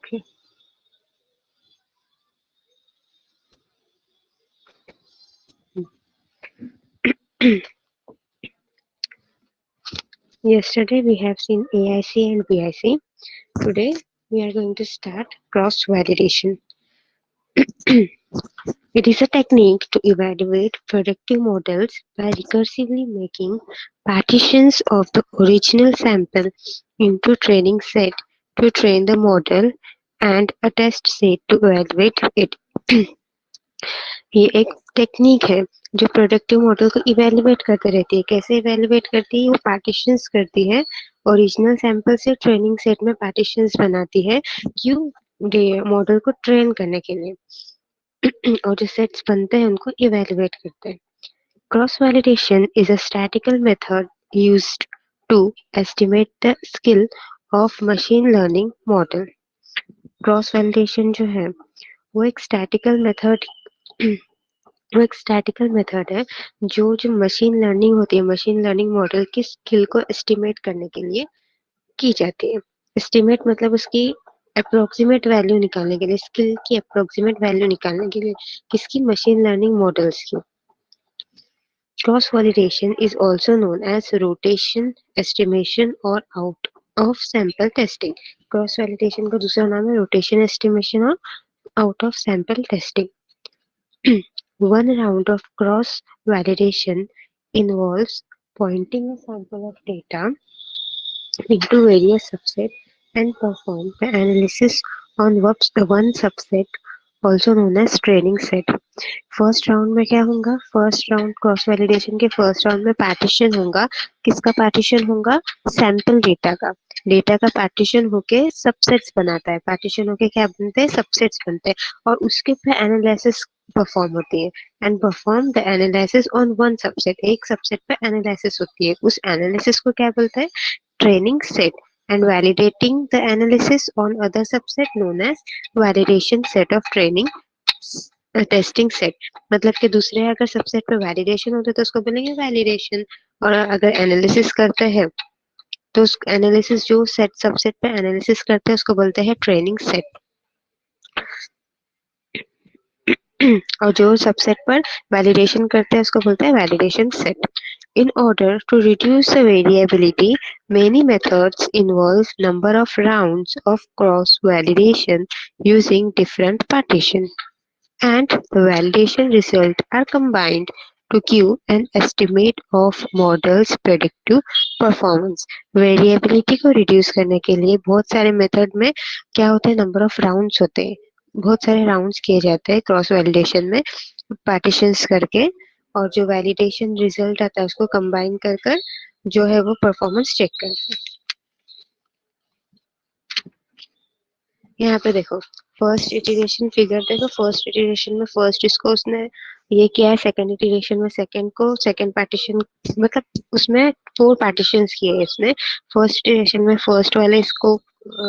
Okay. Yesterday we have seen AIC and BIC. Today we are going to start cross validation. It is a technique to evaluate predictive models by recursively making partitions of the original sample into training set to train the model and a test set to evaluate it. ये एक technique है जो productive model को evaluate करते रहती है। कैसे evaluate करती है? वो पार्टीशंस करती है, ओरिजिनल सैंपल से ट्रेनिंग सेट में पार्टीशंस बनाती है क्यों? मॉडल को ट्रेन करने के लिए और जो सेट्स बनते हैं उनको इवेल्युएट करते हैं। Cross validation is a statical method used to estimate the skill of machine learning model. Cross validation जो है वो एक स्टैटिकल मेथड वो एक स्टैटिकल मेथड है जो मशीन लर्निंग होती है, मशीन लर्निंग मॉडल की स्किल को एस्टिमेट करने के लिए की जाती है। एस्टिमेट मतलब उसकी अप्रोक्सीमेट वैल्यू निकालने के लिए, स्किल की अप्रोक्सीमेट वैल्यू निकालने के लिए, किसकी? मशीन लर्निंग मॉडल्स की। Cross validation is also known as rotation estimation और out of sample testing. Cross validation का दूसरा नाम है रोटेशन एस्टिमेशन और out of sample testing. One round of cross-validation involves pointing a sample of data into various subsets and perform the analysis on one subset, also known as training set. First round में क्या होगा? First round cross validation के first round में partition होगा। किसका partition होगा? Sample data का partition होके सबसेट्स बनाता है। पार्टीशन होके क्या बनते हैं? सबसेट्स बनते हैं और उसके पे एनालिसिस परफॉर्म होती है and perform the analysis on one subset. एक सबसेट पे एनालिसिस होती है, उस एनालिसिस को क्या बोलते हैं? Training set. And validating the analysis on other subset known as validation set of training testing set. मतलब कि दूसरे अगर सबसेट पे वैलिडेशन होता है तो उसको बोलेंगे वैलिडेशन, और अगर एनालिसिस करते हैं तो उस एनालिसिस जो सेट सबसेट पे एनालिसिस करते हैं उसको बोलते हैं ट्रेनिंग सेट। और जो सबसेट पर वैलिडेशन करते हैं उसको बोलते हैं validation set. In order to reduce the variability, many methods involve number of rounds of cross-validation using different partitions, and the validation results are combined to give an estimate of model's predictive performance. Variability को reduce करने के लिए बहुत सारे method में क्या होते हैं? नंबर ऑफ राउंड्स होते हैं, बहुत सारे राउंड्स किए जाते हैं क्रॉस वैलिडेशन में पार्टीशंस करके, और जो वैलिडेशन रिजल्ट आता है उसको कंबाइन कर कर जो है वो परफॉर्मेंस चेक करते हैं। यहाँ पे देखो फर्स्ट इटरेशन फिगर देखो, फर्स्ट इटरेशन में फर्स्ट इसको उसने ये किया है, सेकंड इटरेशन में सेकंड को सेकंड पार्टीशन, मतलब उसमें 4 पार्टीशंस किए हैं इसने। फर्स्ट इटरेशन में फर्स्ट वाले इसको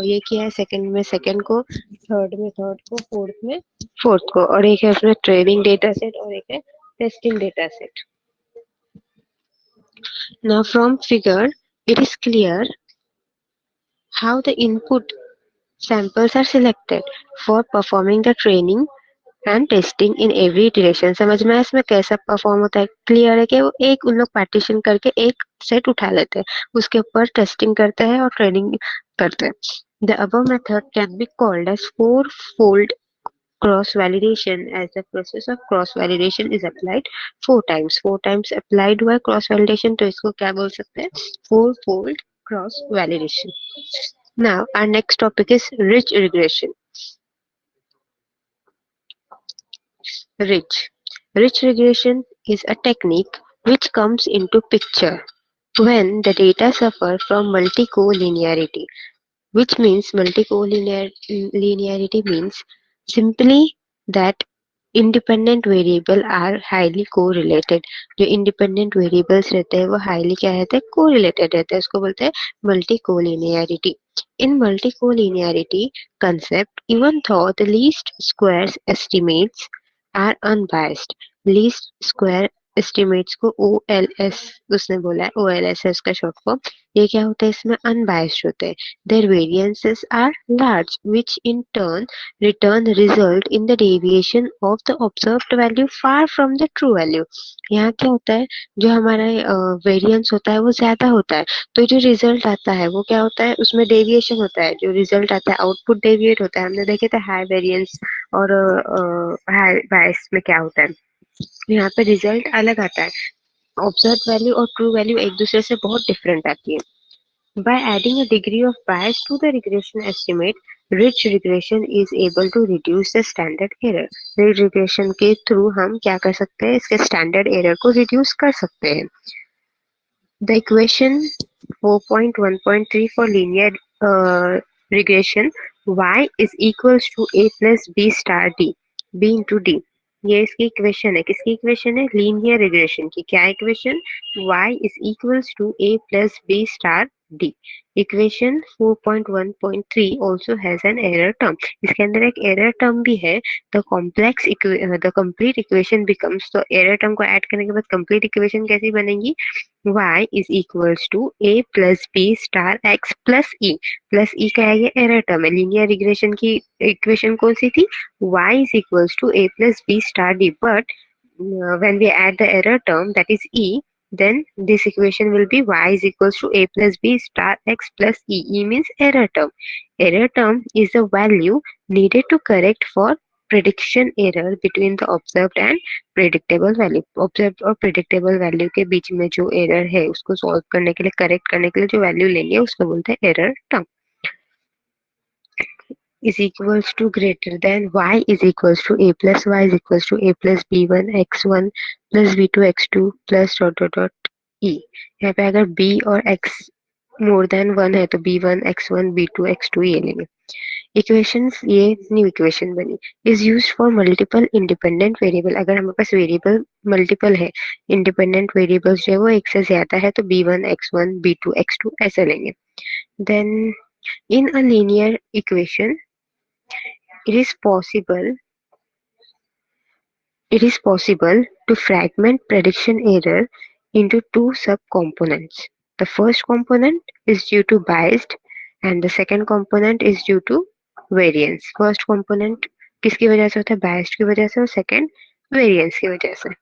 ये किया है, सेकंड में सेकंड को, थर्ड में थर्ड को, फोर्थ में फोर्थ को, और एक है उसमें ट्रेनिंग डेटा सेट और एक है testing data set. Now from figure it is clear how the input samples are selected for performing the training and testing in every direction. समझ में इसमें कैसा परफॉर्म होता है? क्लियर है कि वो एक उन लोग पार्टीशन करके एक सेट उठा लेते हैं, उसके ऊपर टेस्टिंग करते हैं और ट्रेनिंग करते हैं। The above method can be called as four fold cross validation as the process of cross validation is applied 4 times applied हुआ है क्रॉस वैलिडेशन, तो इसको क्या बोल सकते हैं? Four fold cross validation. Now our next topic is rich regression. Rich regression is a technique which comes into picture when the data suffer from multicollinearity, which means multicollinearity means simply that independent variable are highly correlated। जो independent variables रहते हैं वो highly क्या रहते हैं? correlated रहते हैं, उसको बोलते हैं multicollinearity। In multicollinearity concept, even though the least squares estimates are unbiased, least square estimates को OLS उसने बोला है, OLS है उसका शॉर्ट फॉर्म। ये क्या होता है, इसमें अनबायस्ड होते हैं। Their variances are large which in turn return result in the deviation of the observed value far from the true value. यहाँ क्या होता है, जो हमारा वेरिएंस होता है वो ज्यादा होता है, तो जो रिजल्ट आता है वो क्या होता है, उसमें डेविएशन होता है। जो रिजल्ट आता है आउटपुट डेविएट होता है। हमने देखे थे हाई वेरिएंस और हाई बायस में क्या होता है, यहाँ पे रिजल्ट अलग आता है। ऑब्जर्व वैल्यू और ट्रू वैल्यू एक दूसरे से बहुत डिफरेंट आती है। By adding a degree of bias to the regression estimate, rich regression is able to reduce the standard error. Rich regression के थ्रू हम क्या कर सकते हैं, इसके स्टैंडर्ड एरर को रिड्यूस कर सकते हैं। The equation 4.1.3 for linear regression, y is equals to a plus b star d, b into d। ये इसकी इक्वेशन है, किसकी इक्वेशन है, लीनियर रिग्रेशन की। क्या equation, y is equals to a plus b star d। Equation 4.1.3 also has an error term। इसके अंदर एक एरर टर्म भी है। द कंप्लीट इक्वेशन बिकम्स, तो एरर टर्म को ऐड करने के बाद कंप्लीट इक्वेशन कैसी बनेगी, y is equals to a plus b star x plus e। Plus E का है, ये एरर टर्म है। लीनियर रिग्रेशन की इक्वेशन कौन सी थी, y is equals to a plus b star d, but when we add the error term that is e, then this equation will be y is equals to a plus b star x plus e। E means error term. Error term is the value needed to correct for prediction error between the observed and predictable value. Observe और predictable value के बीच में जो error है उसको solve करने के लिए, correct करने के लिए जो वैल्यू लेंगे उसको बोलते हैं error term. is equals to greater than y is equals to a plus y is equals to a plus b1 x1 plus b2 x2 plus dot dot dot e। यहाँ पे अगर b और x more than 1 है तो b1 x1 b2 x2 ये लेंगे। Equations, ये new equation बनी। Is use for multiple independent variable. अगर हमारे पास वेरिएबल मल्टीपल है, इंडिपेंडेंट वेरिएबल्स जो है वो एक से ज्यादा है, तो b1 x1 b2 x2 ऐसे लेंगे। Then in a linear equation it is possible it is possible to fragment prediction error into two subcomponents. The first component is due to biased and the second component is due to variance. First component किसकी वजह से होता है, biased की वजह से, और second variance की वजह से।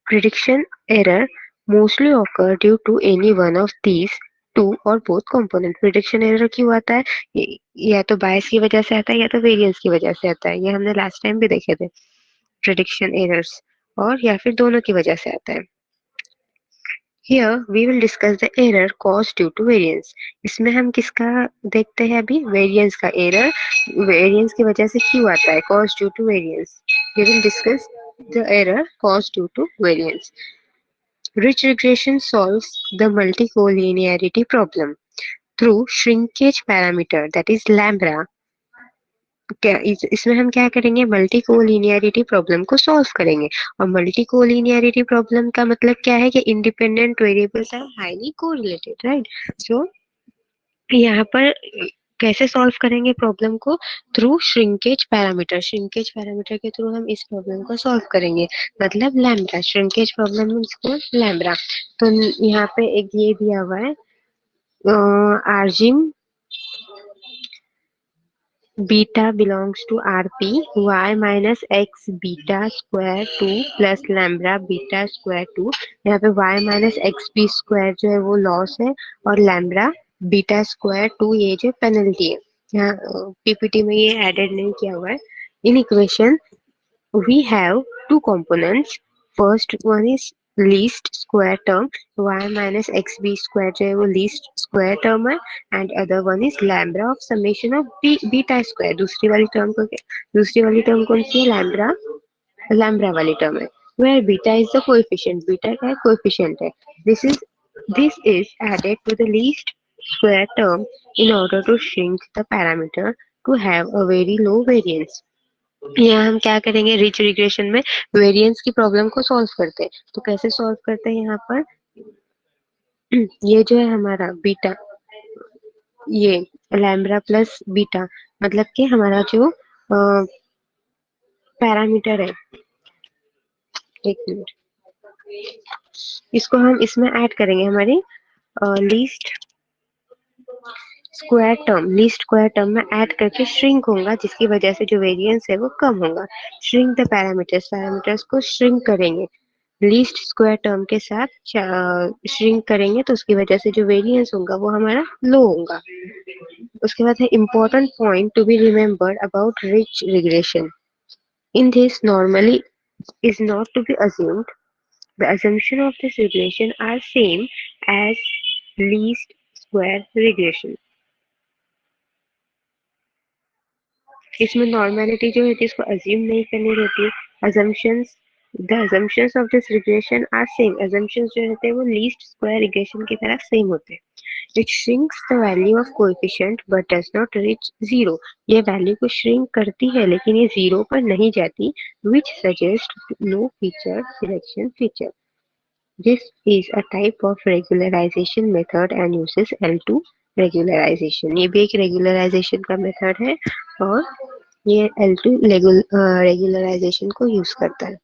Prediction error mostly occur due to any one of these two और बोथ कंपोनेंट। प्रिडिक्शन एरर क्यों आता है, या तो बायस की वजह से आता है या तो वेरिएंस की वजह से आता है। ये हमने लास्ट टाइम भी देखे थे, प्रिडिक्शन एरर्स, और या फिर दोनों की वजह से आता है। Here we will discuss the error caused due to variance। इसमें हम किसका देखते हैं अभी, वेरिएंस का। एरर वेरिएंस की वजह से क्यों आता है, caused due to variance। We will discuss the error caused due to variance। Rich regression solves the multicollinearity problem through shrinkage parameter that is lambda। क्या इसमें हम क्या करेंगे, मल्टी कोलिनियरिटी प्रॉब्लम को सॉल्व करेंगे। और मल्टी कोलिनियरिटी प्रॉब्लम का मतलब क्या है कि independent variables are highly correlated, right. So यहाँ पर कैसे सॉल्व करेंगे प्रॉब्लम को, through shrinkage parameter. Shrinkage parameter के थ्रू हम इस प्रॉब्लम को सॉल्व करेंगे, मतलब लैम्ब्डा। श्रिंकेज प्रॉब्लम मीन्स को लैम्ब्डा। तो यहाँ पे एक ये दिया हुआ है, आर्जिम beta belongs to Rp, y minus x beta square 2 plus lambda beta square 2। यहाँ पे y minus x b square जो है वो लॉस है, और lambda beta square 2 ये जो पेनल्टी है। यहाँ पीपीटी में ये एडेड नहीं किया हुआ है। In equation we have two components. First one is least square term, y minus xb square जो है वो least square term है, and other one is lambda of summation of beta square। दूसरी वाली term कौन सी है, lambda वाली term है, where beta is the coefficient। beta क्या है, coefficient है। this is added to the least square term in order to shrink the parameter to have a very low variance। यहाँ हम क्या करेंगे, रिच रिग्रेशन में वेरिएंस की प्रॉब्लम को सॉल्व करते हैं। तो कैसे सॉल्व करते हैं, यहाँ पर ये जो है हमारा बीटा, ये लैम्ब्डा प्लस बीटा, मतलब कि हमारा जो पैरामीटर है, एक मिनट, इसको हम इसमें ऐड करेंगे हमारी लीस्ट स्क्वायर टर्म में ऐड करके श्रिंक होगा, जिसकी वजह से जो वेरिएंस है वो कम होगा। श्रिंक द पैरामीटर्स, पैरामीटर्स को श्रिंक करेंगे लीस्ट स्क्वायर टर्म के साथ श्रिंक करेंगे, तो उसकी वजह से जो वेरिएंस होगा वो हमारा लो होगा। उसके बाद है important point to be remembered about rich regression. In this normally is not to be assumed. The assumption of this regression are same as least square regression. इसमें नॉर्मेलिटी जो होती है इसको अज्यूम नहीं करनी रहती है। assumptions the assumptions of this regression are same. assumptions जो रहते हैं वो least square regression की तरह सेम होते हैं। it shrinks the value of coefficient but does not reach zero. ये वैल्यू को श्रिंक करती है लेकिन ये जीरो पर नहीं जाती, which suggests no feature selection feature. This is a type of regularization method and uses L2 regularization. ये भी एक regularization का मेथड है और ये L2 regularization को यूज करता है।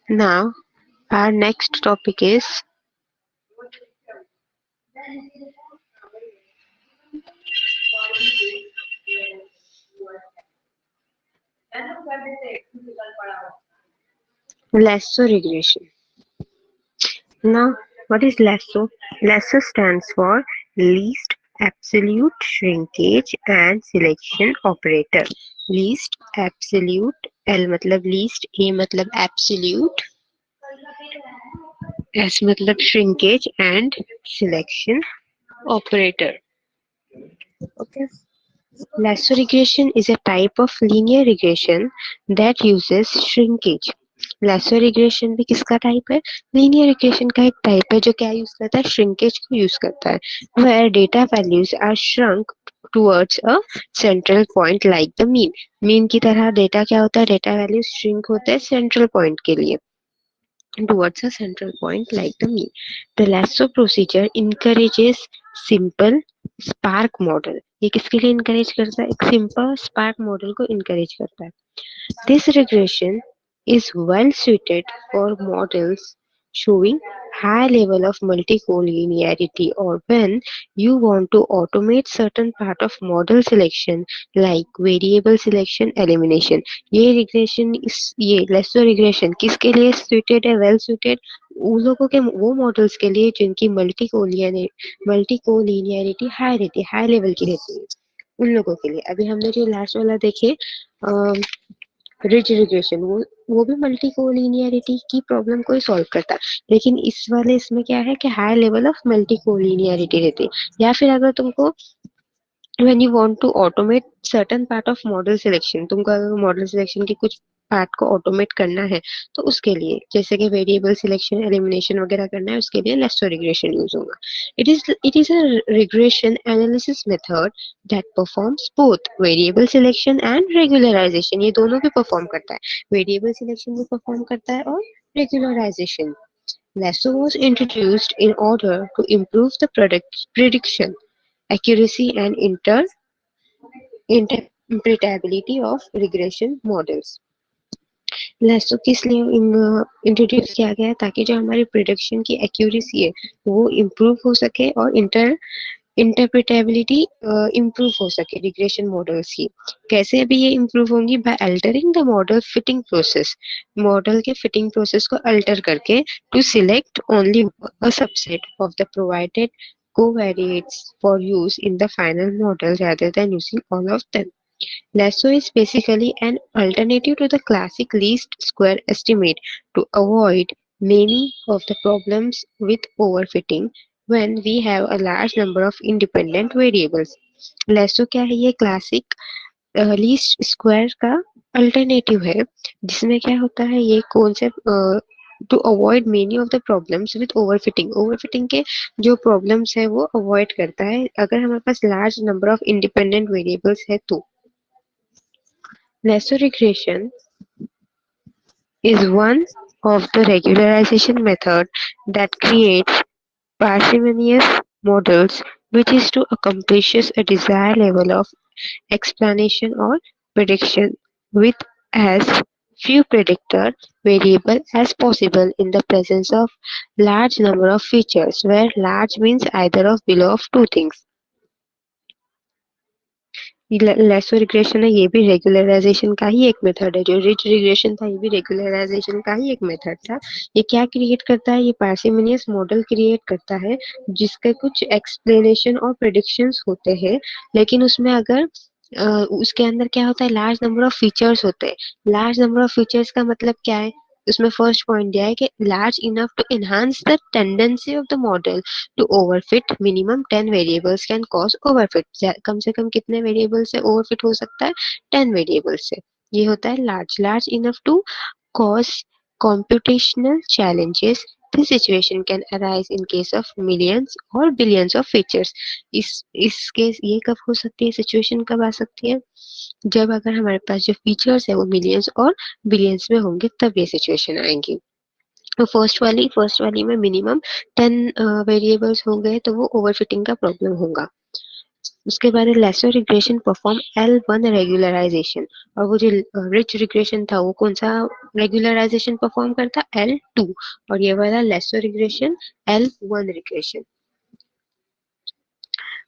Now, our next topic is lasso regression. Now, what is lasso? Lasso stands for least absolute shrinkage and selection operator. Least absolute, L मतलब least, A मतलब absolute, S मतलब shrinkage and selection operator. Okay. Lasso regression is a type of linear regression that uses shrinkage. Lasso regression भी किसका type है? Linear regression का एक type है जो क्या यूज करता है? श्रिंकेज को यूज करता है। Where data values are shrunk towards a central point like the mean. Mean की तरह डेटा क्या होता है? डेटा वैल्यूज श्रिंक होते हैं सेंट्रल पॉइंट के लिए towards a central point like the mean. The lasso procedure encourages simple spark model. ये किसके लिए encourage करता है? एक simple spark model को encourage करता है। This regression is well suited for models showing high level of multicollinearity or when you want to automate certain part of model selection like variable selection elimination. ये lasso regression किसके लिए suited है? Well suited उन लोगों के वो models के लिए जिनकी मल्टीकोलिनियरिटी हाई रहती है, हाई लेवल की रहती है, उन लोगों के लिए। अभी हमने जो लास्ट वाला देखे रिच रिग्रेशन, वो भी मल्टीकोलिनियरिटी की प्रॉब्लम को ही सॉल्व करता है, लेकिन इस वाले इसमें क्या है कि हाई लेवल ऑफ मल्टीकोलिनियरिटी रहती है। या फिर अगर तुमको when you want to automate certain part of model selection, तुमको अगर मॉडल सिलेक्शन की कुछ पार्ट को ऑटोमेट करना है तो उसके लिए जैसे कि वेरिएबल सिलेक्शन एलिमिनेशन वगैरह करना है, उसके लिए लेसो रिग्रेशन यूज होगा। It is a regression analysis method that performs both variable selection and regularization. ये दोनों भी परफॉर्म करता है, वेरिएबल सिलेक्शन भी परफॉर्म करता है और regularisation. Lasso was introduced in order to improve the prediction accuracy and interpretability of regression models. Lasso किस लिए इंट्रोड्यूस किया गया है? ताकि जो हमारी प्रिडिक्शन की एक्यूरेसी है वो इम्प्रूव हो सके और इंटरप्रिटेबिलिटी इम्प्रूव हो सके रिग्रेशन मॉडल्स की। कैसे अभी ये इम्प्रूव होंगी? By altering the model fitting process, model के फिटिंग प्रोसेस को अल्टर करके to select only a subset of the provided covariates for use in the final model rather than using all of them. Lasso is basically an alternative to the classic least square estimate to avoid many of the problems with overfitting when we have a large number of independent variables. Lasso क्या है? ये classic least square का alternative है, जिसमें क्या होता है, ये concept to avoid many of the problems with overfitting, overfitting के जो प्रॉब्लम्स है वो अवॉइड करता है अगर हमारे पास large number of independent variables है तो। Lasso regression is one of the regularization method that creates parsimonious models which is to accomplish a desired level of explanation or prediction with as few predictor variable as possible in the presence of large number of features, where large means either of below of two things. Lasso regression है, ये भी regularisation का ही एक method है। जो rich regression था, ये भी रेगुलराइजेशन का ही एक मेथड था। ये क्या क्रिएट करता है? ये पार्सिमोनियस मॉडल क्रिएट करता है जिसके कुछ एक्सप्लेनेशन और प्रेडिक्शंस होते हैं, लेकिन उसमें अगर उसके अंदर क्या होता है, लार्ज नंबर ऑफ फीचर्स होते हैं। लार्ज नंबर ऑफ फीचर्स का मतलब क्या है? उसमें फर्स्ट पॉइंट दिया है कि large enough to enhance the tendency of the model to overfit minimum 10 variables can cause overfit. कम से कम कितने वेरिएबल से ओवरफिट हो सकता है? 10 वेरिएबल से। ये होता है large. Large enough to cause computational challenges. This situation can arise in case of millions or billions of features. इस केस ये कब हो सकती है? सिचुएशन कब आ सकती है? जब अगर हमारे पास जो फीचर्स है वो मिलियंस और बिलियंस में होंगे, तब ये सिचुएशन आएंगी। तो फर्स्ट वाली में मिनिमम 10 वेरिएबल्स हो गए तो वो ओवरफिटिंग का प्रॉब्लम होगा। उसके बाद lasso regression perform L1 regularisation, और वो जो रिच रिग्रेशन था वो कौन सा रेगुलराइजेशन परफॉर्म करता? L2। और ये वाला lasso regression L1 regression,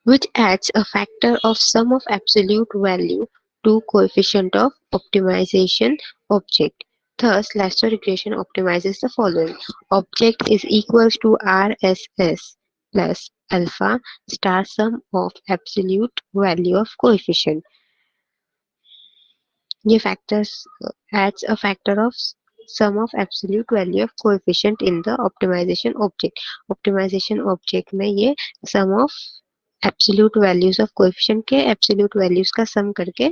which adds a factor of sum of absolute value to coefficient of optimization object. Thus, lasso regression optimizes the following. Object is equals to RSS plus alpha star sum of absolute value of coefficient. ये factors adds a factor of sum of absolute value of coefficient in the optimization object. Optimization object में ये sum of absolute values of coefficient के absolute values का sum करके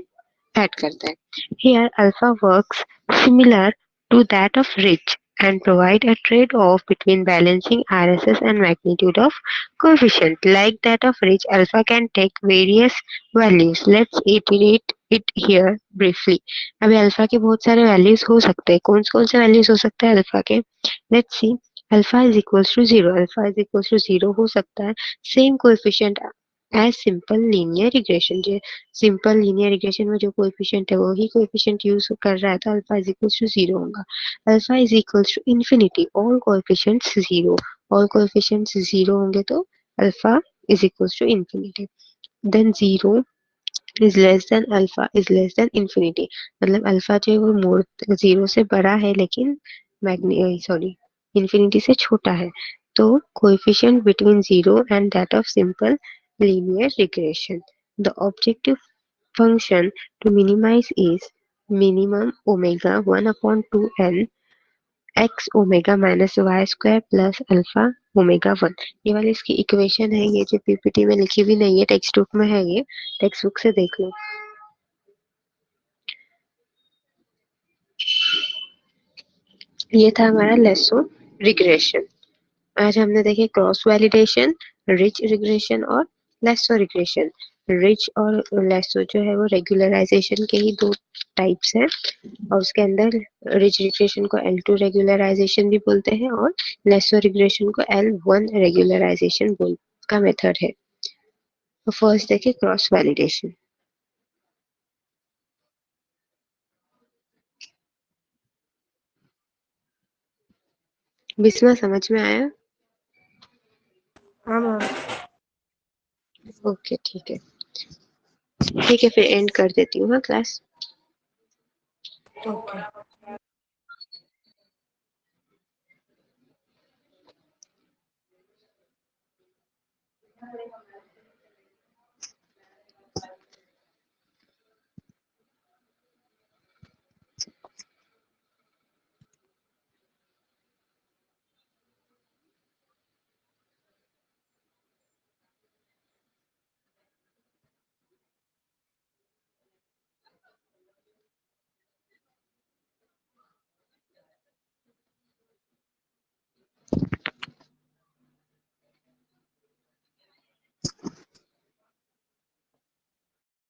add करता है। Here alpha works similar to that of rich and provide a trade-off between balancing RSS and magnitude of coefficient. Like that of rich, alpha can take various values. Let's iterate it here briefly. अभी alpha के बहुत सारे values हो सकते हैं। कौन से values हो सकते हैं अल्फा के? Let's see. Alpha is equals to zero, alpha is equals to zero हो सकता है। Same coefficient as simple linear regression, जो सिंपल लीनियर रिग्रेशन में जो कोएफिशिएंट है वही कोएफिशिएंट यूज कर रहा है, तो alpha is equals to zero होगा। Alpha is equals to infinity, all coefficients zero. All coefficients zero होंगे तो alpha is equals to infinity. Then zero is less than alpha is less than infinity, मतलब alpha जो है वो मोर zero से बड़ा है लेकिन सॉरी इन्फिनिटी से छोटा है। तो coefficient between zero and that of simple linear regression. The objective function to minimize is minimum omega 1 upon 2n x omega minus y square plus alpha omega 1। ये वाली इसकी इक्वेशन है, ये जो पीपीटी में लिखी हुई नहीं है, टेक्स्ट बुक में है। ये टेक्स्ट बुक से देख लो। ये था हमारा लेसो रिग्रेशन। आज हमने देखे क्रॉस वैलिडेशन, रिच रिग्रेशन और लेसो रिग्रेशन। रिच और लेसो जो है वो रेगुलराइजेशन के ही दो टाइप्स हैं, और उसके अंदर रिच रिग्रेशन को L2 रेगुलराइजेशन भी बोलते हैं और लेसो रिग्रेशन को L1 रेगुलराइजेशन बोल का मेथड है। तो फर्स्ट देखिए क्रॉस वैलिडेशन। बिस्मा समझ में आया? हाँ मैम। ओके ठीक है फिर एंड कर देती हूँ हाँ क्लास। ओके।